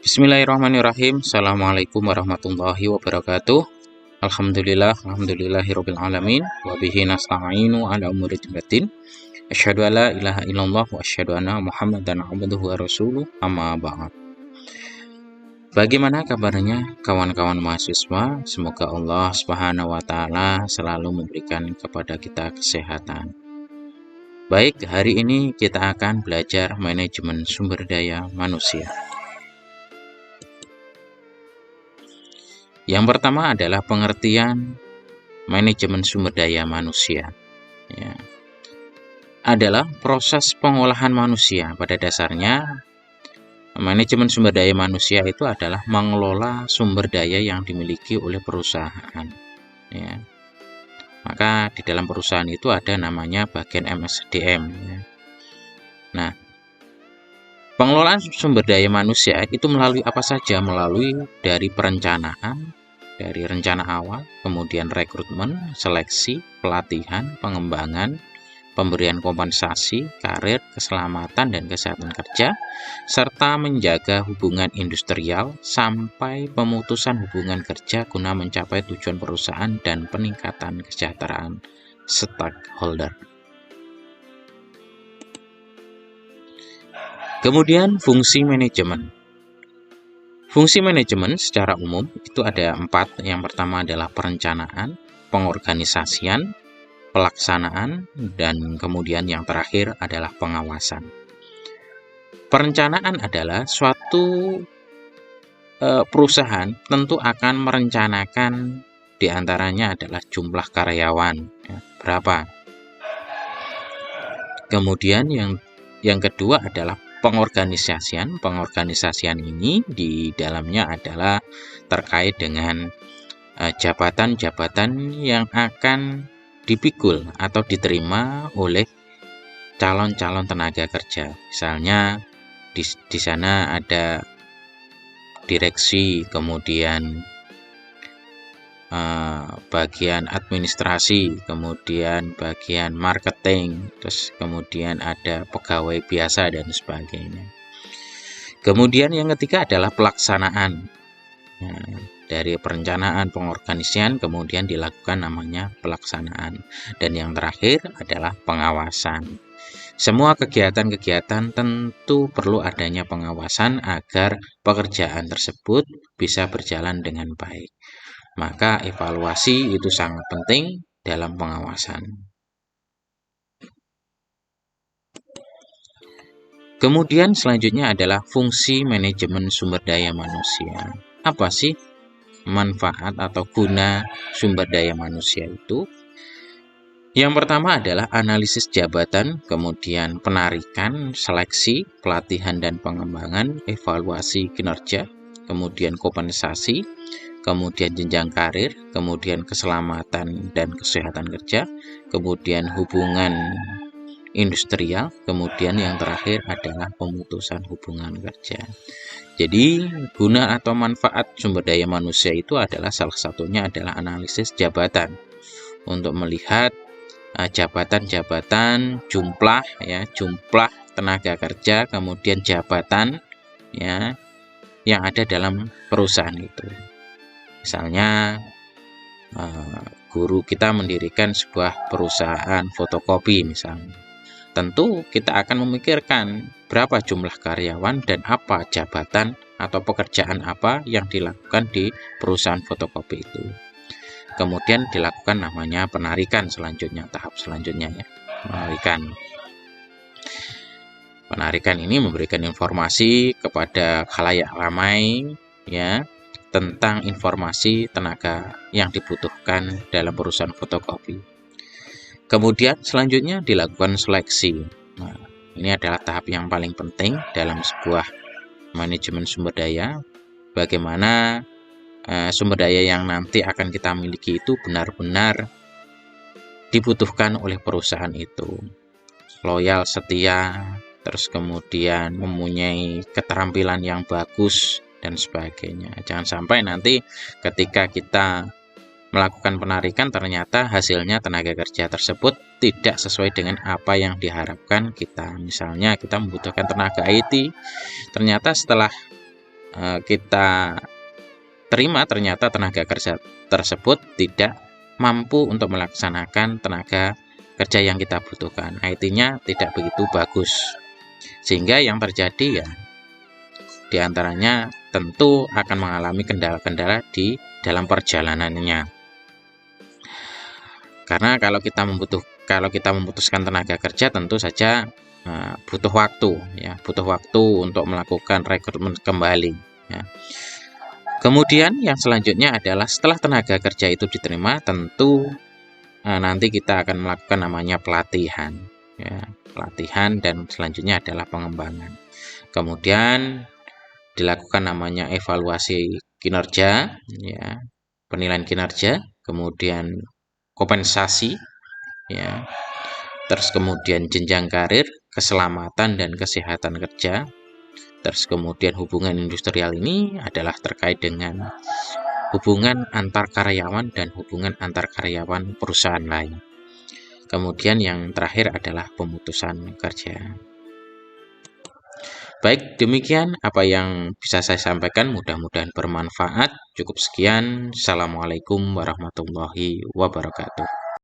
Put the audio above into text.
Bismillahirrahmanirrahim. Assalamualaikum warahmatullahi wabarakatuh. Alhamdulillahirabbil alamin wa bihi nasta'inu ala umuri dinnin. Asyhadu alla ilaha illallah wa asyhadu anna Muhammadan abduhu wa rasuluh. Amma ba'd. Bagaimana kabarnya kawan-kawan mahasiswa? Semoga Allah Subhanahu wa taala selalu memberikan kepada kita kesehatan. Baik, hari ini kita akan belajar manajemen sumber daya manusia. Yang pertama adalah pengertian manajemen sumber daya manusia. Ya. Adalah proses pengolahan manusia. Pada dasarnya, manajemen sumber daya manusia itu adalah mengelola sumber daya yang dimiliki oleh perusahaan. Ya. Maka di dalam perusahaan itu ada namanya bagian MSDM. Ya. Nah, pengelolaan sumber daya manusia itu melalui apa saja? Melalui dari perencanaan, dari rencana awal, kemudian rekrutmen, seleksi, pelatihan, pengembangan, pemberian kompensasi, karir, keselamatan dan kesehatan kerja, serta menjaga hubungan industrial sampai pemutusan hubungan kerja guna mencapai tujuan perusahaan dan peningkatan kesejahteraan stakeholder. Kemudian fungsi manajemen. Fungsi manajemen secara umum itu ada 4. Yang pertama adalah perencanaan, pengorganisasian, pelaksanaan, dan kemudian yang terakhir adalah pengawasan. Perencanaan adalah suatu perusahaan tentu akan merencanakan diantaranya adalah jumlah karyawan, ya, berapa. Kemudian yang kedua adalah pengorganisasian. Pengorganisasian ini di dalamnya adalah terkait dengan jabatan-jabatan yang akan dipikul atau diterima oleh calon-calon tenaga kerja. Misalnya di sana ada direksi, kemudian bagian administrasi, kemudian bagian marketing, terus kemudian ada pegawai biasa dan sebagainya. Kemudian yang ketiga adalah pelaksanaan. Nah, dari perencanaan, pengorganisasian, kemudian dilakukan namanya pelaksanaan. Dan yang terakhir adalah pengawasan. Semua kegiatan-kegiatan tentu perlu adanya pengawasan agar pekerjaan tersebut bisa berjalan dengan baik. Maka evaluasi itu sangat penting dalam pengawasan. Kemudian selanjutnya adalah fungsi manajemen sumber daya manusia. Apa sih manfaat atau guna sumber daya manusia itu? Yang pertama adalah analisis jabatan, kemudian penarikan, seleksi, pelatihan dan pengembangan, evaluasi kinerja, kemudian kompensasi, kemudian jenjang karir, kemudian keselamatan dan kesehatan kerja, kemudian hubungan industrial, kemudian yang terakhir adalah pemutusan hubungan kerja. Jadi guna atau manfaat sumber daya manusia itu adalah salah satunya adalah analisis jabatan untuk melihat jabatan-jabatan, jumlah tenaga kerja, kemudian jabatan ya yang ada dalam perusahaan itu. Misalnya guru kita mendirikan sebuah perusahaan fotokopi misalnya. Tentu kita akan memikirkan berapa jumlah karyawan dan apa jabatan atau pekerjaan apa yang dilakukan di perusahaan fotokopi itu. Kemudian dilakukan namanya penarikan selanjutnya, tahap selanjutnya ya, Penarikan ini memberikan informasi kepada khalayak ramai ya tentang informasi tenaga yang dibutuhkan dalam perusahaan fotokopi. Kemudian selanjutnya dilakukan seleksi. Nah, ini adalah tahap yang paling penting dalam sebuah manajemen sumber daya. Bagaimana sumber daya yang nanti akan kita miliki itu benar-benar dibutuhkan oleh perusahaan itu. Loyal, setia, terus kemudian mempunyai keterampilan yang bagus dan sebagainya. Jangan sampai nanti ketika kita melakukan penarikan ternyata hasilnya tenaga kerja tersebut tidak sesuai dengan apa yang diharapkan kita. Misalnya kita membutuhkan tenaga IT, ternyata setelah kita terima ternyata tenaga kerja tersebut tidak mampu untuk melaksanakan tenaga kerja yang kita butuhkan, IT-nya tidak begitu bagus, sehingga yang terjadi ya diantaranya tentu akan mengalami kendala-kendala di dalam perjalanannya. Karena kalau kita memutuskan tenaga kerja tentu saja butuh waktu untuk melakukan rekrutmen kembali ya. Kemudian yang selanjutnya adalah setelah tenaga kerja itu diterima, tentu nanti kita akan melakukan namanya pelatihan ya, dan selanjutnya adalah pengembangan. Kemudian dilakukan namanya evaluasi kinerja ya, penilaian kinerja, kemudian kompensasi ya, terus kemudian jenjang karir, keselamatan dan kesehatan kerja. Terus kemudian hubungan industrial ini adalah terkait dengan hubungan antar karyawan dan hubungan antar karyawan perusahaan lain. Kemudian yang terakhir adalah pemutusan kerja. Baik, demikian apa yang bisa saya sampaikan, mudah-mudahan bermanfaat. Cukup sekian. Assalamualaikum warahmatullahi wabarakatuh.